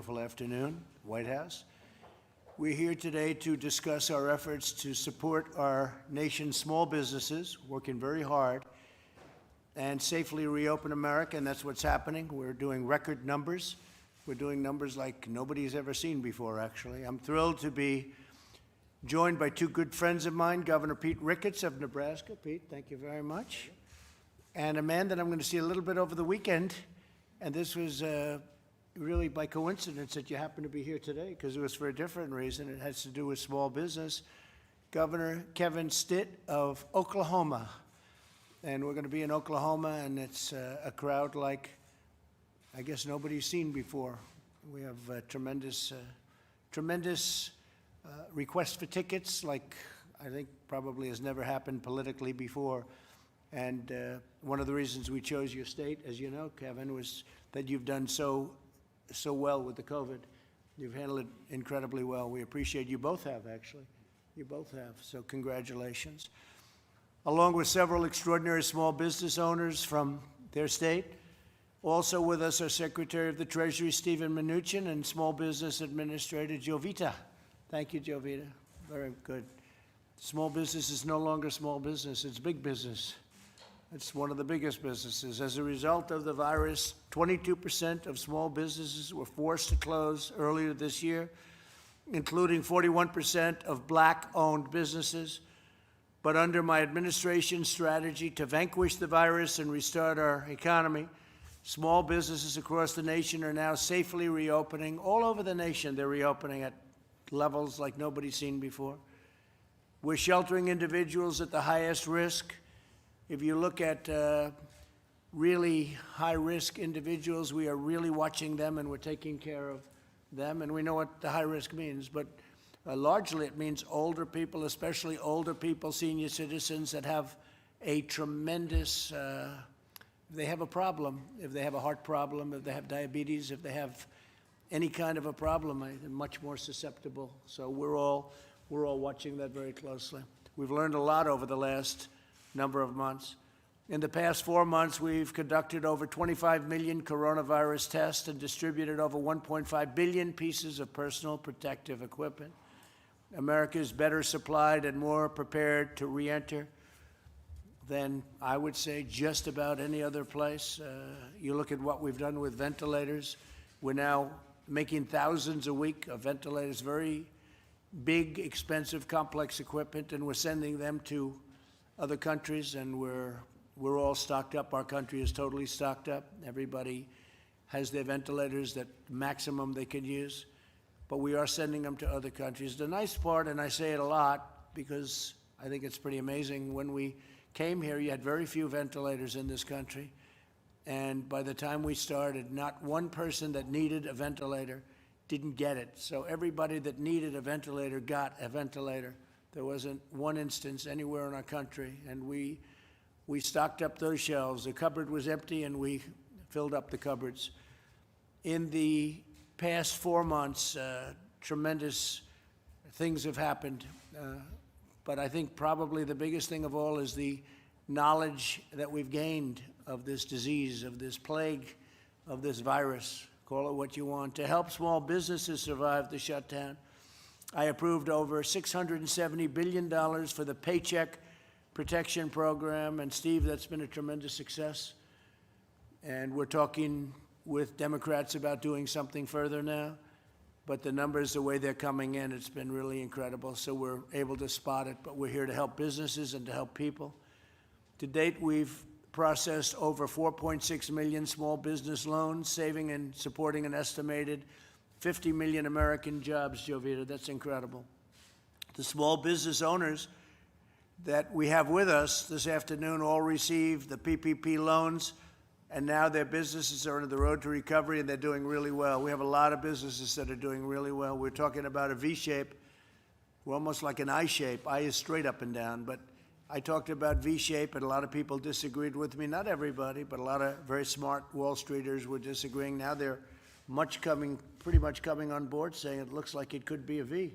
beautiful afternoon, White House. We're here today to discuss our efforts to support our nation's small businesses, working very hard, and safely reopen America, and that's what's happening. We're doing record numbers. We're doing numbers like nobody's ever seen before, actually. I'm thrilled to be joined by two good friends of mine, Governor Pete Ricketts of Nebraska. Pete, thank you very much. And a man that I'm going to see a little bit over the weekend, and this was really by coincidence that you happen to be here today, because it was for a different reason. It has to do with small business. Governor Kevin Stitt of Oklahoma. And we're going to be in Oklahoma, and it's a crowd like I guess nobody's seen before. We have tremendous requests for tickets, like I think probably has never happened politically before. And one of the reasons we chose your state, as you know, Kevin, was that you've done so well with the COVID. You've handled it incredibly well. We appreciate you both have, actually. You both have, so congratulations. Along with several extraordinary small business owners from their state. Also with us are Secretary of the Treasury, Stephen Mnuchin, and Small Business Administrator, Jovita. Thank you, Jovita. Very good. Small business is no longer small business, it's big business. It's one of the biggest businesses. As a result of the virus, 22% of small businesses were forced to close earlier this year, including 41% of Black-owned businesses. But under my administration's strategy to vanquish the virus and restart our economy, small businesses across the nation are now safely reopening. All over the nation, they're reopening at levels like nobody's seen before. We're sheltering individuals at the highest risk. If you look at really high-risk individuals, we are really watching them, and we're taking care of them, and we know what the high risk means. But largely it means older people, especially older people, senior citizens that have a tremendous, if they have a problem, if they have a heart problem, if they have diabetes, if they have any kind of a problem, they're much more susceptible. So we're all watching that very closely. We've learned a lot over the last number of months. In the past 4 months, we've conducted over 25 million coronavirus tests and distributed over 1.5 billion pieces of personal protective equipment. America is better supplied and more prepared to re-enter than, I would say, just about any other place. You look at what we've done with ventilators. We're now making thousands a week of ventilators, very big, expensive, complex equipment, and we're sending them to other countries, and we're all stocked up. Our country is totally stocked up. Everybody has their ventilators, that maximum they can use, but we are sending them to other countries. The nice part, and I say it a lot because I think it's pretty amazing, when we came here, you had very few ventilators in this country, and by the time we started, not one person that needed a ventilator didn't get it. So everybody that needed a ventilator got a ventilator. There wasn't one instance anywhere in our country, and we stocked up those shelves. The cupboard was empty, and we filled up the cupboards. In the past 4 months, tremendous things have happened, but I think probably the biggest thing of all is the knowledge that we've gained of this disease, of this plague, of this virus, call it what you want, to help small businesses survive the shutdown. I approved over $670 billion for the Paycheck Protection Program, and Steve, that's been a tremendous success. And we're talking with Democrats about doing something further now, but the numbers, the way they're coming in, it's been really incredible, so we're able to spot it, but we're here to help businesses and to help people. To date, we've processed over 4.6 million small business loans, saving and supporting an estimated 50 million American jobs, Jovita. That's incredible. The small business owners that we have with us this afternoon all received the PPP loans, and now their businesses are on the road to recovery, and they're doing really well. We have a lot of businesses that are doing really well. We're talking about a V shape. We're almost like an I shape. I is straight up and down, but I talked about V shape, and a lot of people disagreed with me. Not everybody, but a lot of very smart Wall Streeters were disagreeing. Now they're pretty much coming on board, saying it looks like it could be a V.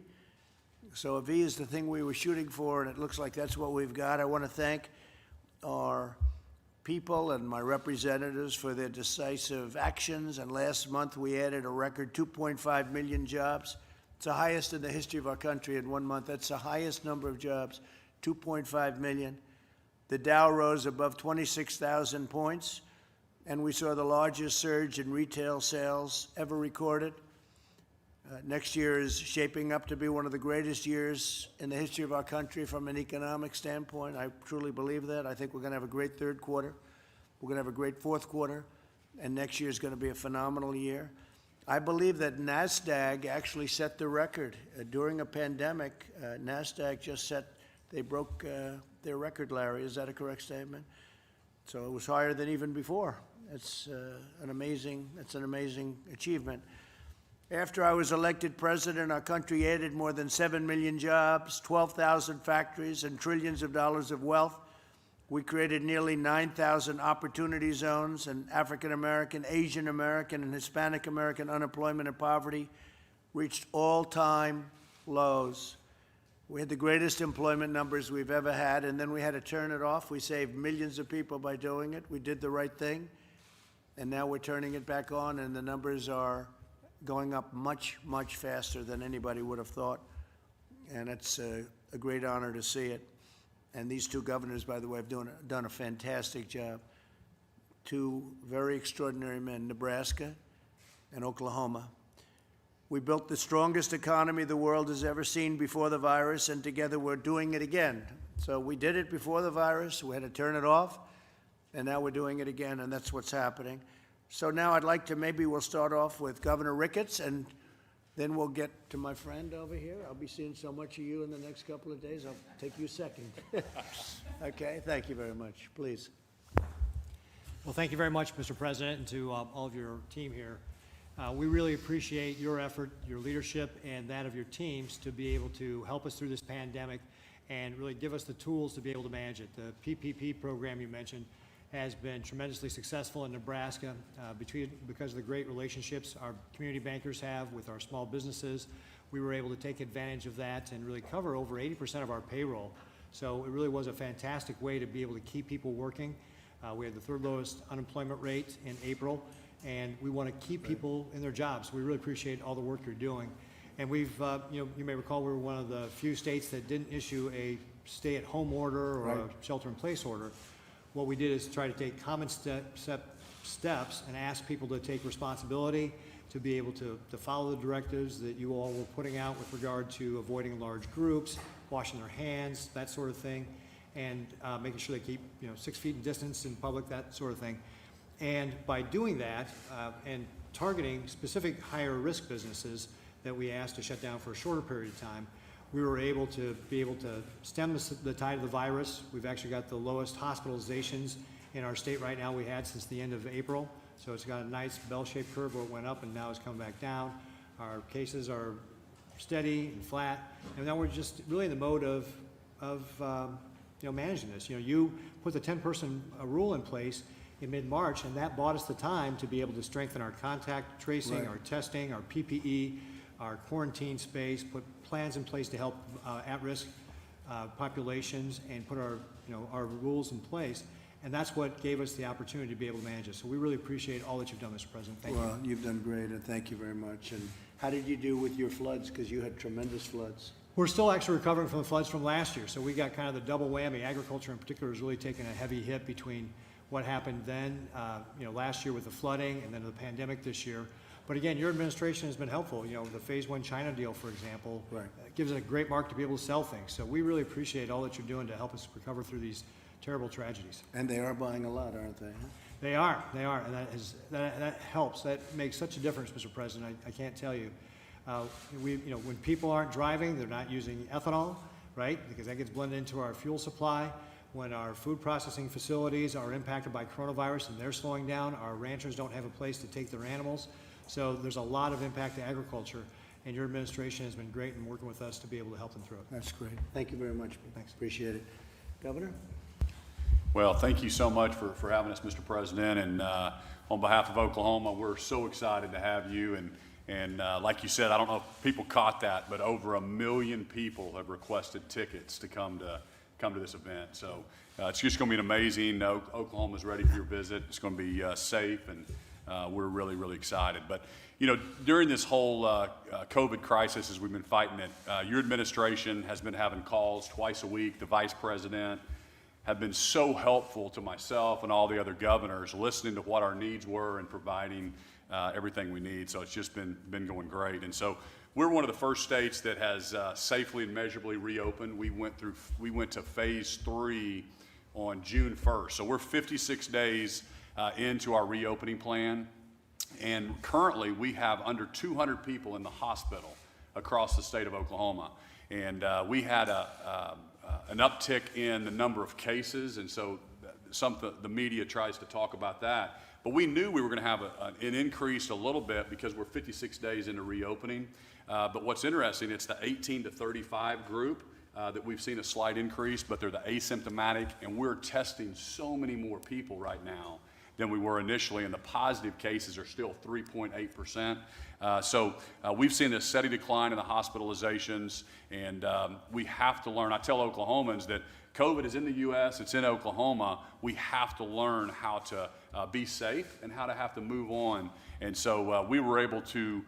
So a V is the thing we were shooting for, and it looks like that's what we've got. I want to thank our people and my representatives for their decisive actions. And last month, we added a record 2.5 million jobs. It's the highest in the history of our country in 1 month. That's the highest number of jobs, 2.5 million. The Dow rose above 26,000 points, and we saw the largest surge in retail sales ever recorded. Next year is shaping up to be one of the greatest years in the history of our country from an economic standpoint. I truly believe that. I think we're going to have a great third quarter. We're going to have a great fourth quarter, and next year is going to be a phenomenal year. I believe that NASDAQ actually set the record. During a pandemic, NASDAQ just they broke their record, Larry. Is that a correct statement? So it was higher than even before. It's an amazing achievement. After I was elected president, our country added more than 7 million jobs, 12,000 factories, and trillions of dollars of wealth. We created nearly 9,000 opportunity zones, and African American, Asian American, and Hispanic American unemployment and poverty reached all-time lows. We had the greatest employment numbers we've ever had, and then we had to turn it off. We saved millions of people by doing it. We did the right thing, and now we're turning it back on, and the numbers are going up much, much faster than anybody would have thought. And it's a great honor to see it. And these two governors, by the way, have done a fantastic job. Two very extraordinary men, Nebraska and Oklahoma. We built the strongest economy the world has ever seen before the virus, and together we're doing it again. So we did it before the virus, we had to turn it off, and now we're doing it again, and that's what's happening. So now I'd like to, maybe we'll start off with Governor Ricketts, and then we'll get to my friend over here. I'll be seeing so much of you in the next couple of days. I'll take you second. Okay, thank you very much. Please. Well, thank you very much, Mr. President, and to all of your team here. We really appreciate your effort, your leadership, and that of your teams to be able to help us through this pandemic and really give us the tools to be able to manage it. The PPP program you mentioned has been tremendously successful in Nebraska because of the great relationships our community bankers have with our small businesses. We were able to take advantage of that and really cover over 80% of our payroll. So it really was a fantastic way to be able to keep people working. We had the third lowest unemployment rate in April, and we want to keep people in their jobs. We really appreciate all the work you're doing. And we've, you may recall we were one of the few states that didn't issue a stay-at-home order or a shelter-in-place order. What we did is try to take common steps and ask people to take responsibility, to be able to follow the directives that you all were putting out with regard to avoiding large groups, washing their hands, that sort of thing, and making sure they keep 6 feet in distance in public, that sort of thing. And by doing that and targeting specific higher risk businesses that we asked to shut down for a shorter period of time, we were able to stem the tide of the virus. We've actually got the lowest hospitalizations in our state right now we had since the end of April. So it's got a nice bell-shaped curve where it went up and now it's coming back down. Our cases are steady and flat, and now we're just really in the mode of managing this. You put the 10-person rule in place in mid-March, and that bought us the time to be able to strengthen our contact tracing, our testing, our PPE, our quarantine space, put plans in place to help at-risk populations, and put our rules in place. And that's what gave us the opportunity to be able to manage it. So we really appreciate all that you've done, Mr. President. Thank you. Well, you've done great, and thank you very much. And how did you do with your floods? Because you had tremendous floods. We're still actually recovering from the floods from last year. So we got kind of the double whammy. Agriculture in particular has really taken a heavy hit between what happened then, last year with the flooding, and then the pandemic this year. But again, your administration has been helpful. The Phase 1 China deal, for example, gives us a great market to be able to sell things. So we really appreciate all that you're doing to help us recover through these terrible tragedies. And they are buying a lot, aren't they? They are, and that helps. That makes such a difference, Mr. President. I can't tell you. When people aren't driving, they're not using ethanol, right? Because that gets blended into our fuel supply. When our food processing facilities are impacted by coronavirus and they're slowing down, our ranchers don't have a place to take their animals. So there's a lot of impact to agriculture, and your administration has been great in working with us to be able to help them through it. That's great. Thank you very much. Thanks. Appreciate it. Governor? Well, thank you so much for having us, Mr. President. And on behalf of Oklahoma, we're so excited to have you. And like you said, I don't know if people caught that, but over 1 million people have requested tickets to come to come to this event. So it's just going to be an amazing. Oklahoma's ready for your visit. It's going to be safe, and we're really, really excited. But during this whole COVID crisis, as we've been fighting it, your administration has been having calls twice a week. The Vice President have been so helpful to myself and all the other governors, listening to what our needs were and providing everything we need. So it's just been going great. And so we're one of the first states that has safely and measurably reopened. We went to phase 3 on June 1st. So we're 56 days into our reopening plan. And currently we have under 200 people in the hospital across the state of Oklahoma. And we had an uptick in the number of cases, and so the media tries to talk about that. But we knew we were going to have an increase a little bit because we're 56 days into reopening. But what's interesting, it's the 18 to 35 group that we've seen a slight increase, but they're the asymptomatic, and we're testing so many more people right now than we were initially, and the positive cases are still 3.8%. So we've seen a steady decline in the hospitalizations, and we have to learn. I tell Oklahomans that COVID is in the U.S., it's in Oklahoma. We have to learn how to be safe and how to have to move on. And so we were able to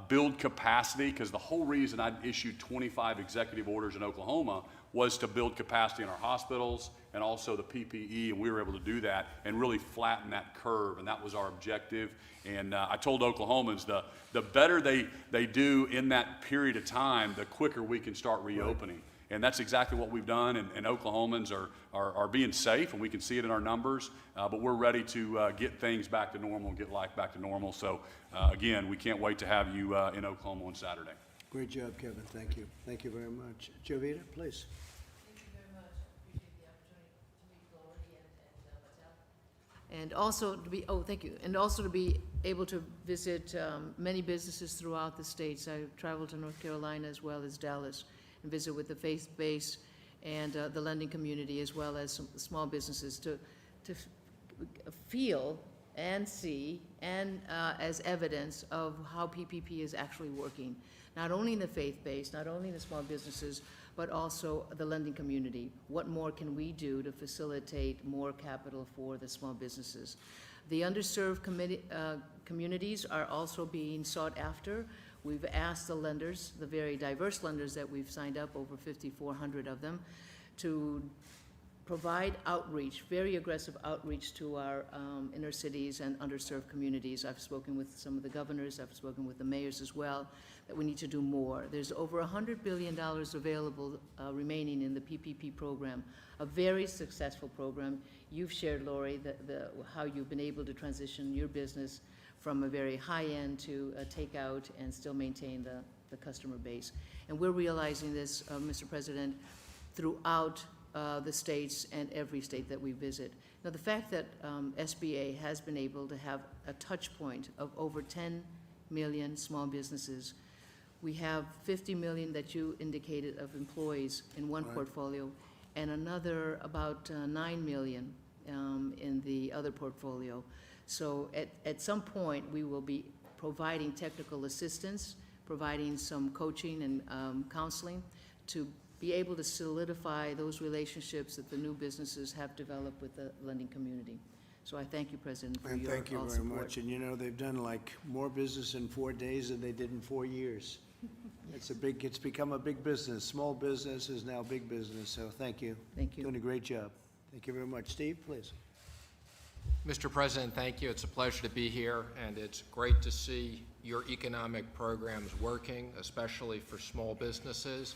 build capacity, because the whole reason I issued 25 executive orders in Oklahoma was to build capacity in our hospitals and also the PPE, and we were able to do that and really flatten that curve, and that was our objective. And I told Oklahomans the better they do in that period of time, the quicker we can start reopening. Right. And that's exactly what we've done, and Oklahomans are being safe, and we can see it in our numbers, but we're ready to get things back to normal, get life back to normal. So again, we can't wait to have you in Oklahoma on Saturday. Great job, Kevin. Thank you. Thank you very much. Jovita, please. Thank you very much. I appreciate the opportunity to meet Glory and also to be, thank you. And also to be able to visit many businesses throughout the states. I traveled to North Carolina as well as Dallas and visit with the faith base and the lending community, as well as some small businesses to feel and see and as evidence of how PPP is actually working. Not only in the faith base, not only in the small businesses, but also the lending community. What more can we do to facilitate more capital for the small businesses? The underserved communities are also being sought after. We've asked the lenders, the very diverse lenders that we've signed up, over 5,400 of them, to provide outreach, very aggressive outreach to our inner cities and underserved communities. I've spoken with some of the governors, I've spoken with the mayors as well, that we need to do more. There's over $100 billion available remaining in the PPP program, a very successful program. You've shared, Lori, how you've been able to transition your business from a very high end to a takeout and still maintain the customer base. And we're realizing this, Mr. President, throughout the states and every state that we visit. Now, the fact that SBA has been able to have a touch point of over 10 million small businesses. We have 50 million that you indicated of employees in one Right. portfolio, and another about 9 million in the other portfolio. So at some point, we will be providing technical assistance, providing some coaching and counseling to be able to solidify those relationships that the new businesses have developed with the lending community. So I thank you, President, for And your thank you all very support. much. And they've done like more business in 4 days than they did in 4 years. It's become a big business. Small business is now big business, so thank you. Thank you. Doing a great job. Thank you very much. Steve, please. Mr. President, thank you. It's a pleasure to be here, and it's great to see your economic programs working, especially for small businesses.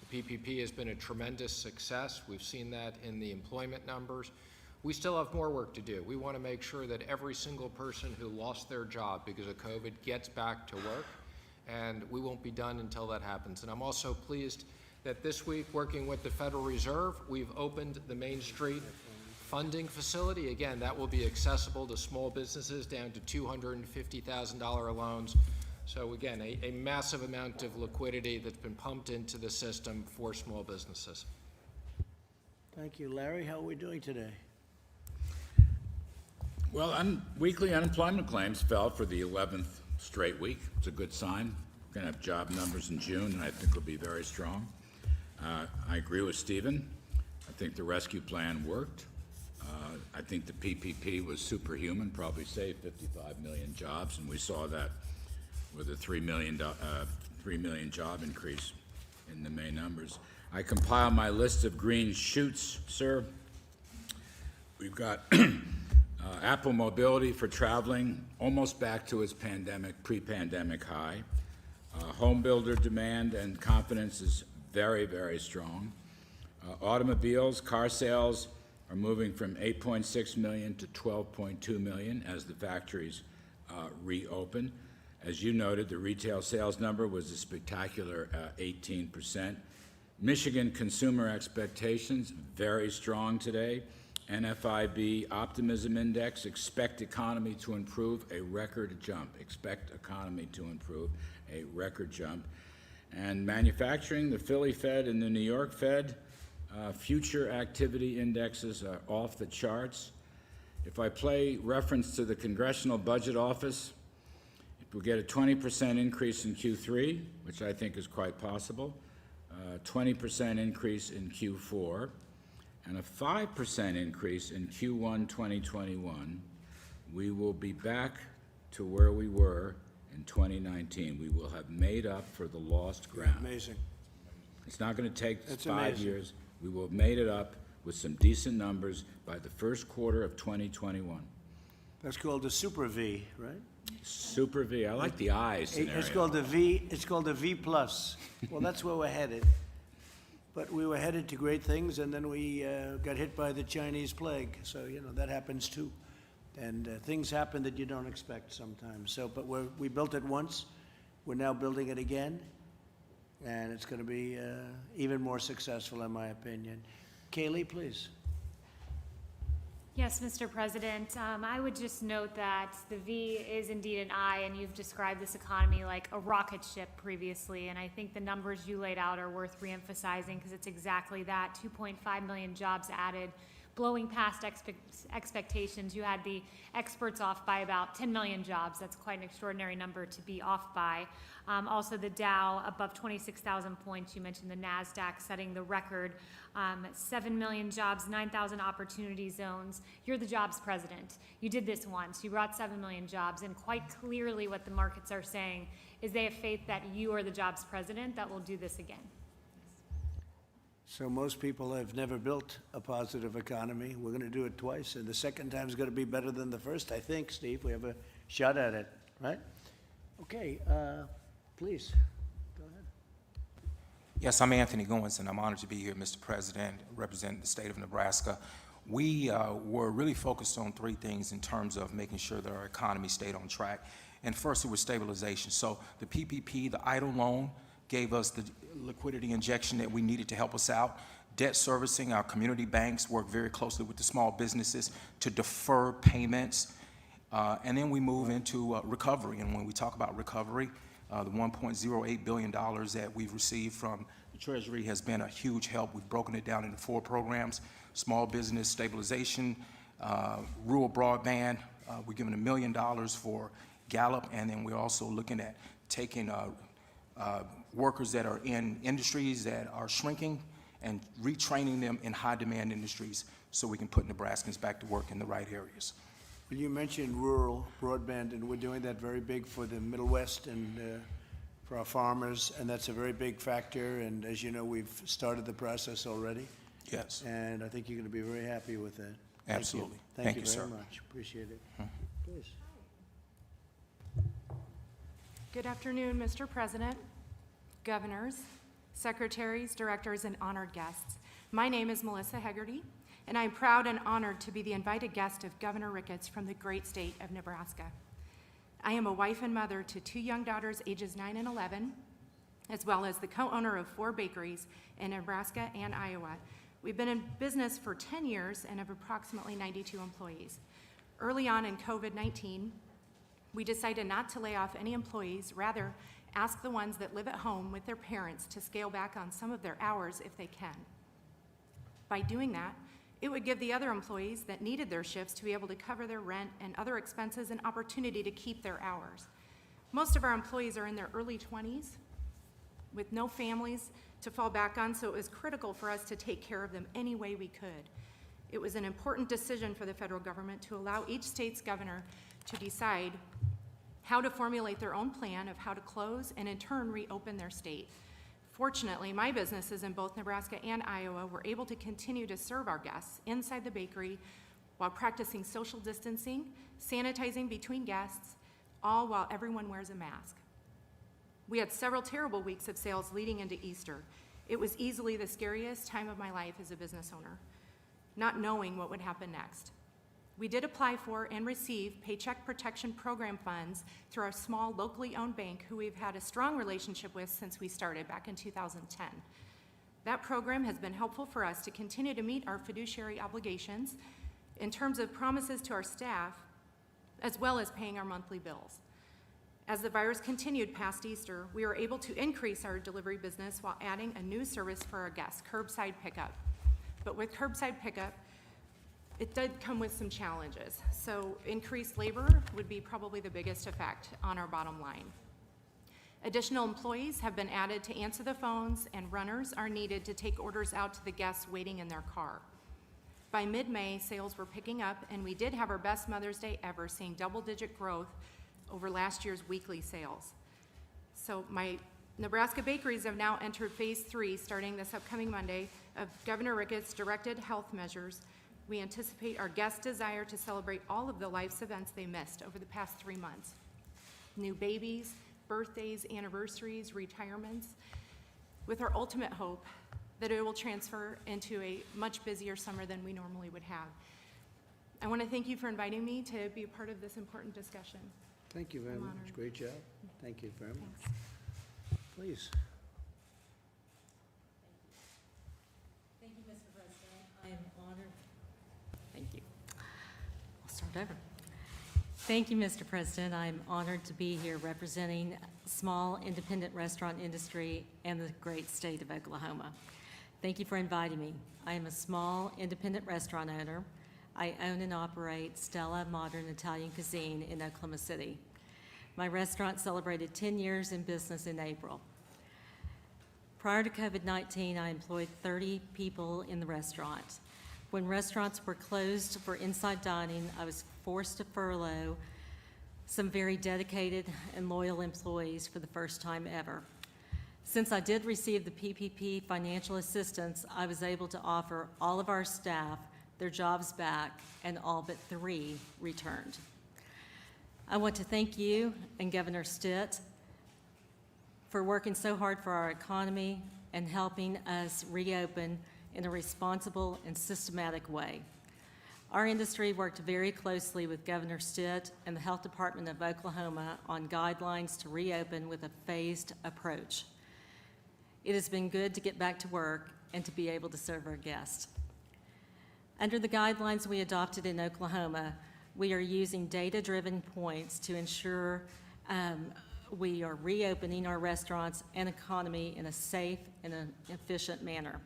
The PPP has been a tremendous success. We've seen that in the employment numbers. We still have more work to do. We want to make sure that every single person who lost their job because of COVID gets back to work, and we won't be done until that happens. And I'm also pleased that this week, working with the Federal Reserve, we've opened the Main Street funding facility. Again, that will be accessible to small businesses down to $250,000 loans. So again, a massive amount of liquidity that's been pumped into the system for small businesses. Thank you. Larry, how are we doing today? Well, weekly unemployment claims fell for the 11th straight week. It's a good sign. We're going to have job numbers in June, and I think will be very strong. I agree with Stephen. think the rescue plan worked. I think the PPP was superhuman, probably saved 55 million jobs, and we saw that with a 3 million job increase in the May numbers. I compile my list of green shoots, sir. We've got Apple Mobility for traveling, almost back to its pre-pandemic high. Home builder demand and confidence is very, very strong. Automobiles, car sales are moving from 8.6 million to 12.2 million as the factories reopen. As you noted, the retail sales number was a spectacular 18%. Michigan consumer expectations, very strong today. NFIB Optimism Index, expect economy to improve, a record jump. Expect economy to improve, a record jump. And manufacturing, the Philly Fed and the New York Fed, future activity indexes are off the charts. If I play reference to the Congressional Budget Office, if we get a 20% increase in Q3, which I think is quite possible, 20% increase in Q4, and a 5% increase in Q1 2021, we will be back to where we were in 2019. We will have made up for the lost ground. Amazing. It's not going to take That's 5 amazing. years. We will have made it up with some decent numbers by the first quarter of 2021. That's called a super V, right? Super V. I like the eyes scenario. It's called a V, it's called a V plus. Well, that's where we're headed. But we were headed to great things, and then we got hit by the Chinese plague. So, you know, that happens too. And things happen that you don't expect sometimes. So, but we built it once. We're now building it again. And it's going to be even more successful, in my opinion. Kaylee, please. Yes, Mr. President. I would just note that the V is indeed an I, and you've described this economy like a rocket ship previously, and I think the numbers you laid out are worth reemphasizing because it's exactly that. 2.5 million jobs added, blowing past expectations. You had the experts off by about 10 million jobs. That's quite an extraordinary number to be off by. Also the Dow above 26,000 points. You mentioned the NASDAQ setting the record. 7 million jobs, 9,000 opportunity zones. You're the jobs president. You did this once. You brought 7 million jobs, and quite clearly what the markets are saying is they have faith that you are the jobs president that will do this again. So most people have never built a positive economy. We're going to do it twice, and the second time is going to be better than the first, I think, Steve. We have a shot at it, right? Okay, please, go ahead. Yes, I'm Anthony Goins, and I'm honored to be here, Mr. President, representing the state of Nebraska. We were really focused on 3 things in terms of making sure that our economy stayed on track. And first, it was stabilization. So the PPP, the EIDL loan, gave us the liquidity injection that we needed to help us out. Debt servicing, our community banks work very closely with the small businesses to defer payments. And then we move into recovery. And when we talk about recovery, the $1.08 billion that we've received from the Treasury has been a huge help. We've broken it down into 4 programs: small business stabilization, rural broadband. We're giving $1 million for Gallup, and then we're also looking at taking workers that are in industries that are shrinking and retraining them in high-demand industries so we can put Nebraskans back to work in the right areas. Well, you mentioned rural broadband, and we're doing that very big for the Middle West and for our farmers, and that's a very big factor. And as you know, we've started the process already. Yes. And I think you're going to be very happy with that. Absolutely. Thank you Thank you, very sir. much. Appreciate it. Please. Good afternoon, Mr. President, governors, secretaries, directors, and honored guests. My name is Melissa Hegarty, and I'm proud and honored to be the invited guest of Governor Ricketts from the great state of Nebraska. I am a wife and mother to 2 young daughters, ages 9 and 11, as well as the co-owner of 4 bakeries in Nebraska and Iowa. We've been in business for 10 years and have approximately 92 employees. Early on in COVID-19, we decided not to lay off any employees, rather ask the ones that live at home with their parents to scale back on some of their hours if they can. By doing that, it would give the other employees that needed their shifts to be able to cover their rent and other expenses an opportunity to keep their hours. Most of our employees are in their early 20s, with no families to fall back on, so it was critical for us to take care of them any way we could. It was an important decision for the federal government to allow each state's governor to decide how to formulate their own plan of how to close and in turn reopen their state. Fortunately, my businesses in both Nebraska and Iowa were able to continue to serve our guests inside the bakery while practicing social distancing, sanitizing between guests, all while everyone wears a mask. We had several terrible weeks of sales leading into Easter. It was easily the scariest time of my life as a business owner, not knowing what would happen next. We did apply for and receive Paycheck Protection Program funds through our small locally owned bank who we've had a strong relationship with since we started back in 2010. That program has been helpful for us to continue to meet our fiduciary obligations in terms of promises to our staff, as well as paying our monthly bills. As the virus continued past Easter, we were able to increase our delivery business while adding a new service for our guests, curbside pickup. But with curbside pickup, it did come with some challenges. So increased labor would be probably the biggest effect on our bottom line. Additional employees have been added to answer the phones, and runners are needed to take orders out to the guests waiting in their car. By mid-May, sales were picking up, and we did have our best Mother's Day ever, seeing double-digit growth over last year's weekly sales. So my Nebraska bakeries have now entered phase 3, starting this upcoming Monday, of Governor Ricketts' directed health measures. We anticipate our guests' desire to celebrate all of the life's events they missed over the past 3 months. New babies, birthdays, anniversaries, retirements, with our ultimate hope that it will transfer into a much busier summer than we normally would have. I want to thank you for inviting me to be a part of this important discussion. Thank you very I'm much. honored. Great job. Thank you very much. Thanks. Please. Thank you, Mr. President. I am honored. Thank you. I'll start over. Thank you, Mr. President. I am honored to be here representing small independent restaurant industry and the great state of Oklahoma. Thank you for inviting me. I am a small independent restaurant owner. I own and operate Stella Modern Italian Cuisine in Oklahoma City. My restaurant celebrated 10 years in business in April. Prior to COVID-19, I employed 30 people in the restaurant. When restaurants were closed for inside dining, I was forced to furlough some very dedicated and loyal employees for the first time ever. Since I did receive the PPP financial assistance, I was able to offer all of our staff their jobs back, and all but 3 returned. I want to thank you and Governor Stitt for working so hard for our economy and helping us reopen in a responsible and systematic way. Our industry worked very closely with Governor Stitt and the Health Department of Oklahoma on guidelines to reopen with a phased approach. It has been good to get back to work and to be able to serve our guests. Under the guidelines we adopted in Oklahoma, we are using data-driven points to ensure we are reopening our restaurants and economy in a safe and an efficient manner.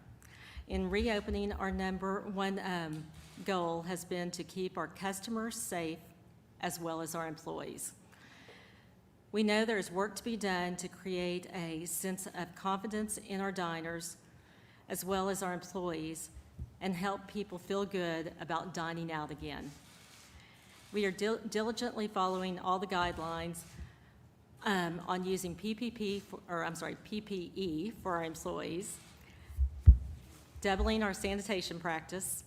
In reopening, our number one goal has been to keep our customers safe as well as our employees. We know there is work to be done to create a sense of confidence in our diners as well as our employees and help people feel good about dining out again. We are diligently following all the guidelines on using PPE for our employees, doubling our sanitation practice,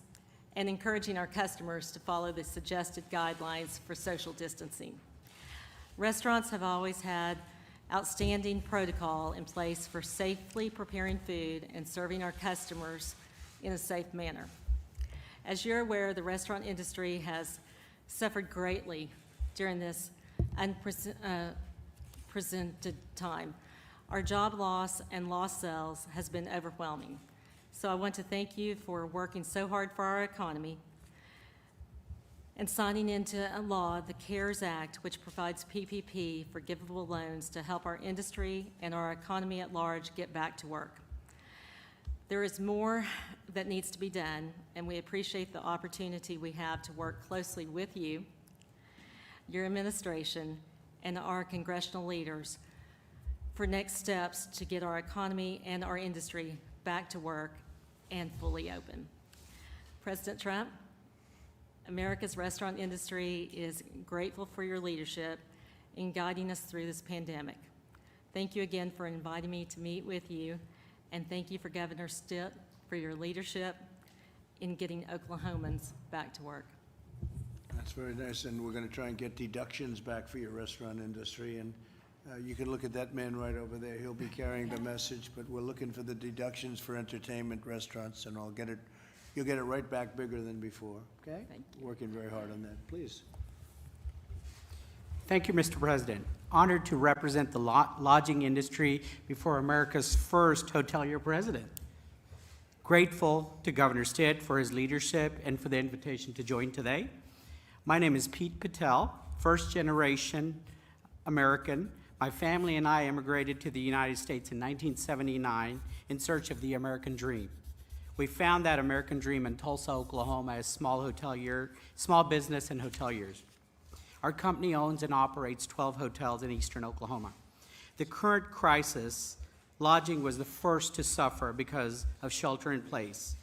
and encouraging our customers to follow the suggested guidelines for social distancing. Restaurants have always had outstanding protocol in place for safely preparing food and serving our customers in a safe manner. As you're aware, the restaurant industry has suffered greatly during this unprecedented time. Our job loss and lost sales has been overwhelming. So I want to thank you for working so hard for our economy and signing into a law, the CARES Act, which provides PPP forgivable loans to help our industry and our economy at large get back to work. There is more that needs to be done, and we appreciate the opportunity we have to work closely with you, your administration, and our congressional leaders for next steps to get our economy and our industry back to work and fully open. President Trump, America's restaurant industry is grateful for your leadership in guiding us through this pandemic. Thank you again for inviting me to meet with you, and thank you for Governor Stitt for your leadership in getting Oklahomans back to work. That's very nice, and we're going to try and get deductions back for your restaurant industry, and you can look at that man right over there. He'll be carrying the message, but we're looking for the deductions for entertainment restaurants, and you'll get it right back bigger than before, okay? Thank Working very hard on that. Please. Thank you, Mr. President. Honored to represent the lodging industry before America's first hotelier president. Grateful to Governor Stitt for his leadership and for the invitation to join today. My name is Pete Patel, first-generation American. My family and I immigrated to the United States in 1979 in search of the American dream. We found that American dream in Tulsa, Oklahoma as small business and hoteliers. Our company owns and operates 12 hotels in eastern Oklahoma. The current crisis, lodging was the first to suffer because of shelter in place.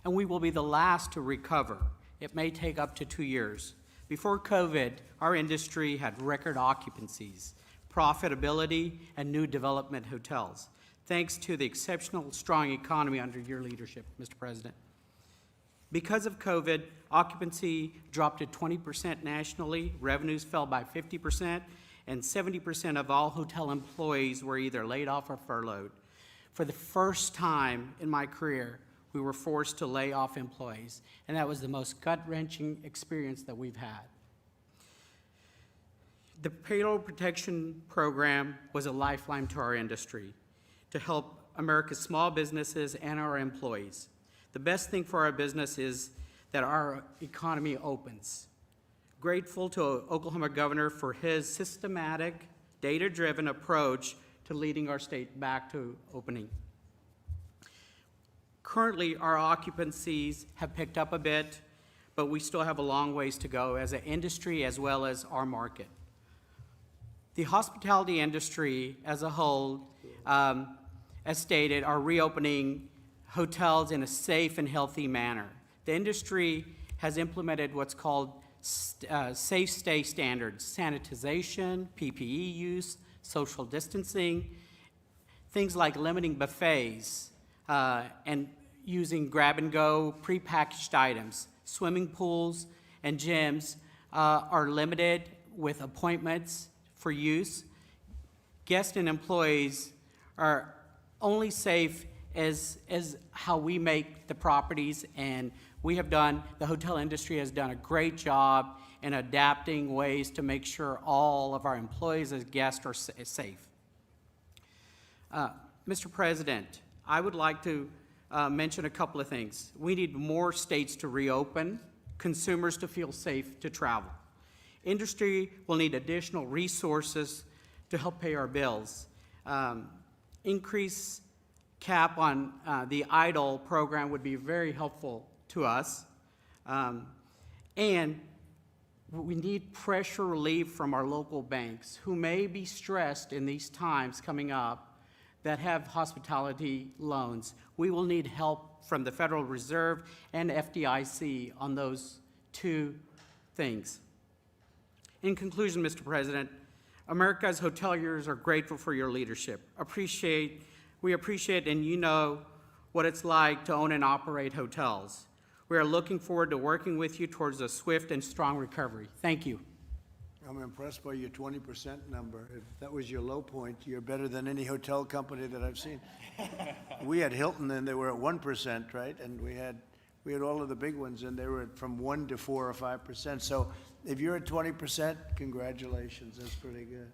And we will be the last to recover. It may take up to 2 years. Before COVID, our industry had record occupancies, profitability, and new development hotels, thanks to the exceptional strong economy under your leadership, Mr. President. Because of COVID, occupancy dropped to 20% nationally, revenues fell by 50%, and 70% of all hotel employees were either laid off or furloughed. For the first time in my career, we were forced to lay off employees, and that was the most gut-wrenching experience that we've had. The Payroll Protection Program was a lifeline to our industry to help America's small businesses and our employees. The best thing for our business is that our economy opens. Grateful to Oklahoma Governor for his systematic, data-driven approach to leading our state back to opening. Currently, our occupancies have picked up a bit, but we still have a long ways to go as an industry as well as our market. The hospitality industry as a whole, as stated, are reopening hotels in a safe and healthy manner. The industry has implemented what's called safe stay standards, sanitization, PPE use, social distancing, things like limiting buffets, and using grab-and-go prepackaged items. Swimming pools and gyms are limited with appointments for use. Guests and employees are only safe as how we make the properties, and the hotel industry has done a great job in adapting ways to make sure all of our employees as guests are safe. Mr. President, I would like to mention a couple of things. We need more states to reopen, consumers to feel safe to travel. Industry will need additional resources to help pay our bills. Increase cap on the EIDL program would be very helpful to us. And we need pressure relief from our local banks who may be stressed in these times coming up that have hospitality loans. We will need help from the Federal Reserve and FDIC on those two things. In conclusion, Mr. President, America's hoteliers are grateful for your leadership. We appreciate and you know what it's like to own and operate hotels. We are looking forward to working with you towards a swift and strong recovery. Thank you. I'm impressed by your 20% number. If that was your low point, you're better than any hotel company that I've seen. We had Hilton, and they were at 1%, right? And we had all of the big ones, and they were at from 1 to 4 or 5%. So if you're at 20%, congratulations. That's pretty good.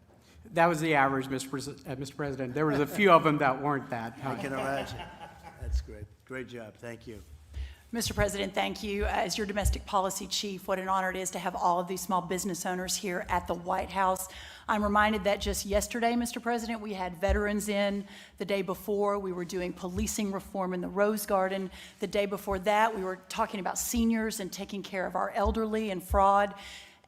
That was the average, Mr. President. There was a few of them that weren't that high. I can imagine. That's great. Great job. Thank you. Mr. President, thank you. As your domestic policy chief, what an honor it is to have all of these small business owners here at the White House. I'm reminded that just yesterday, Mr. President, we had veterans in. The day before, we were doing policing reform in the Rose Garden. The day before that, we were talking about seniors and taking care of our elderly and fraud.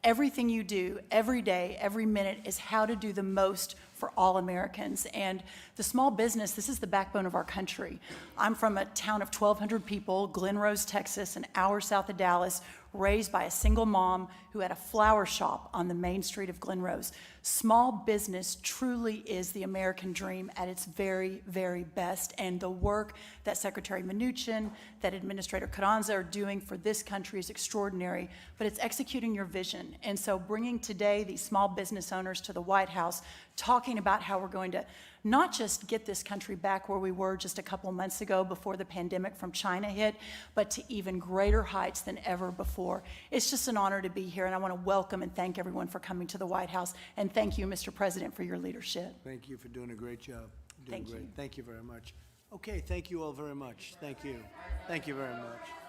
Everything you do, every day, every minute, is how to do the most for all Americans. And the small business, this is the backbone of our country. I'm from a town of 1,200 people, Glen Rose, Texas, an hour south of Dallas, raised by a single mom who had a flower shop on the main street of Glen Rose. Small business truly is the American dream at its very, very best, and the work that Secretary Mnuchin, that Administrator Carranza are doing for this country is extraordinary, but it's executing your vision. And so bringing today these small business owners to the White House, talking about how we're going to not just get this country back where we were just a couple of months ago before the pandemic from China hit, but to even greater heights than ever before. It's just an honor to be here, and I want to welcome and thank everyone for coming to the White House, and thank you, Mr. President, for your leadership. Thank you for doing a great job. Doing Thank great. you. Thank you very much. Okay, thank you all very much. Thank you. Thank you very much.